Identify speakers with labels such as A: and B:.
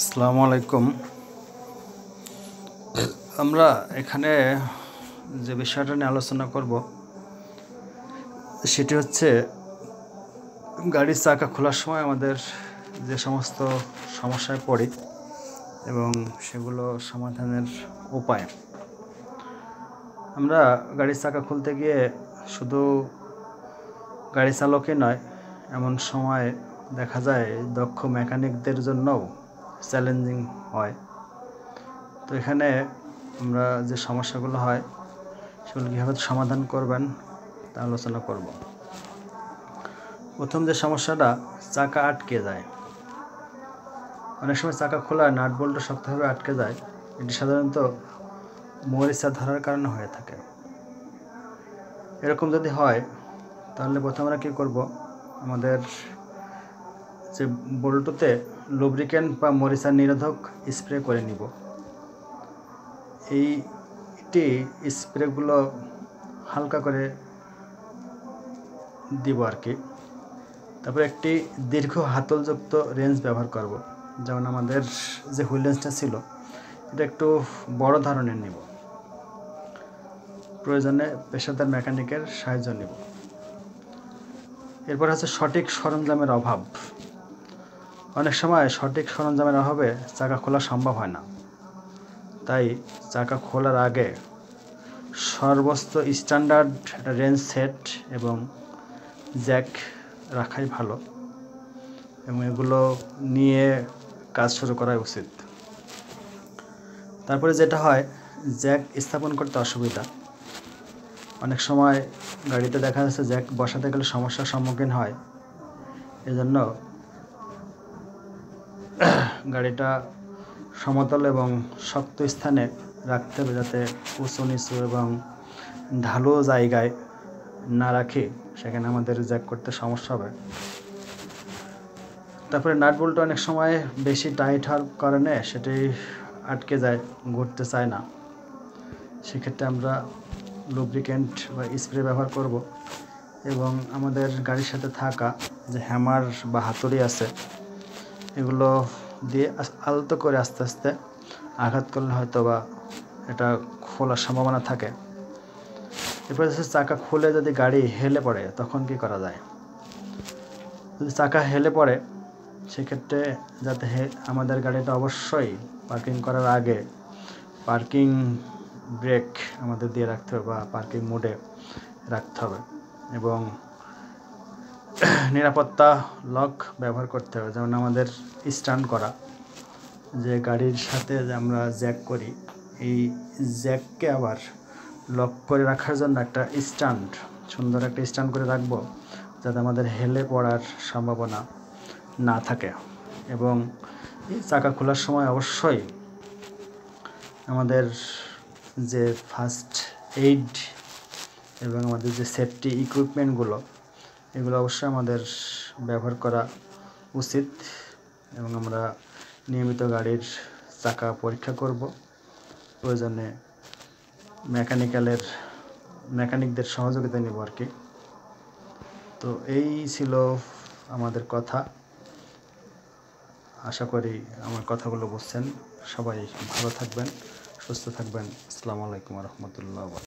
A: আসসালামু আলাইকুম। আমরা এখানে যে বিষয়টা নিয়ে আলোচনা করব সেটি হচ্ছে গাড়ির চাকা খোলার সময় আমাদের যে সমস্ত সমস্যায় পড়ি এবং সেগুলো সমাধানের উপায়। আমরা গাড়ির চাকা খুলতে গিয়ে শুধু গাড়ি চালকই নয়, এমন সময় দেখা যায় দক্ষ মেকানিকদের জন্যও চ্যালেঞ্জিং হয়। তো এখানে আমরা যে সমস্যাগুলো হয় সেগুলো কীভাবে সমাধান করবেন তা আলোচনা করব। প্রথম যে সমস্যাটা, চাকা আটকে যায়। অনেক সময় চাকা খোলা নাট বল্টু শক্তভাবে আটকে যায়। এটি সাধারণত মরিচা ধরার কারণে হয়ে থাকে। এরকম যদি হয় তাহলে প্রথমে আমরা কী করব, আমাদের যে বল্টুতে লুব্রিকেন্ট বা মরিচা নিরোধক স্প্রে করে নিব। এইটি স্প্রেগুলো হালকা করে দিব আর কি। তারপর একটি দীর্ঘ হাতলযুক্ত রেঞ্জ ব্যবহার করব। যেমন আমাদের যে হুইল রেঞ্জটা ছিল এটা একটু বড় ধরনের নিব। প্রয়োজনে পেশাদার মেকানিকের সাহায্য নিব। এরপর হচ্ছে সঠিক সরঞ্জামের অভাব। অনেক সময় সঠিক সরঞ্জামের অভাবে চাকা খোলা সম্ভব হয় না। তাই চাকা খোলার আগে সর্বোচ্চ স্ট্যান্ডার্ড রেঞ্জ সেট এবং জ্যাক রাখাই ভালো এবং এগুলো নিয়ে কাজ শুরু করা উচিত। তারপরে যেটা হয়, জ্যাক স্থাপন করতে অসুবিধা। অনেক সময় গাড়িতে দেখা যাচ্ছে জ্যাক বসাতে গেলে সমস্যার সম্মুখীন হয়। এজন্য গাড়িটা সমতল এবং শক্ত স্থানে রাখতে হবে, যাতে উঁচু নিচু এবং ঢালু জায়গায় না রাখি সেখানে আমাদের জ্যাক করতে সমস্যা হবে। তারপরে নাট বল্টু অনেক সময় বেশি টাইট হওয়ার কারণে সেটি আটকে যায়, ঘুরতে চায় না। সেক্ষেত্রে আমরা লুব্রিকেন্ট বা স্প্রে ব্যবহার করব এবং আমাদের গাড়ির সাথে থাকা যে হ্যামার বা হাতুড়ি আছে এগুলো দিয়ে আলতো করে আস্তে আস্তে আঘাত করলে হয়তো বা এটা খোলার সম্ভাবনা থাকে। এরপরে চাকা খুলে যদি গাড়ি হেলে পড়ে তখন কি করা যায়? যদি চাকা হেলে পড়ে সেক্ষেত্রে যাতে আমাদের গাড়িটা অবশ্যই পার্কিং করার আগে পার্কিং ব্রেক আমাদের দিয়ে রাখতে হবে বা পার্কিং মোডে রাখতে হবে এবং নিরাপত্তা লক ব্যবহার করতে হবে। যেমন আমাদের স্ট্যান্ড করা যে গাড়ির সাথে যে আমরা জ্যাক করি, এই জ্যাককে আবার লক করে রাখার জন্য একটা স্ট্যান্ড, সুন্দর একটা স্ট্যান্ড করে রাখবো যাতে আমাদের হেলে পড়ার সম্ভাবনা না থাকে। এবং এই চাকা খোলার সময় অবশ্যই আমাদের যে ফার্স্ট এইড এবং আমাদের যে সেফটি ইকুইপমেন্টগুলো এগুলো অবশ্যই আমাদের ব্যবহার করা উচিত এবং আমরা নিয়মিত গাড়ির চাকা পরীক্ষা করব। প্রয়োজনে মেকানিকদের সহযোগিতা নেব আর কি। তো এই ছিল আমাদের কথা। আশা করি আমার কথাগুলো বুঝছেন। সবাই ভালো থাকবেন, সুস্থ থাকবেন। আসসালামু আলাইকুম ওয়া রাহমাতুল্লাহ।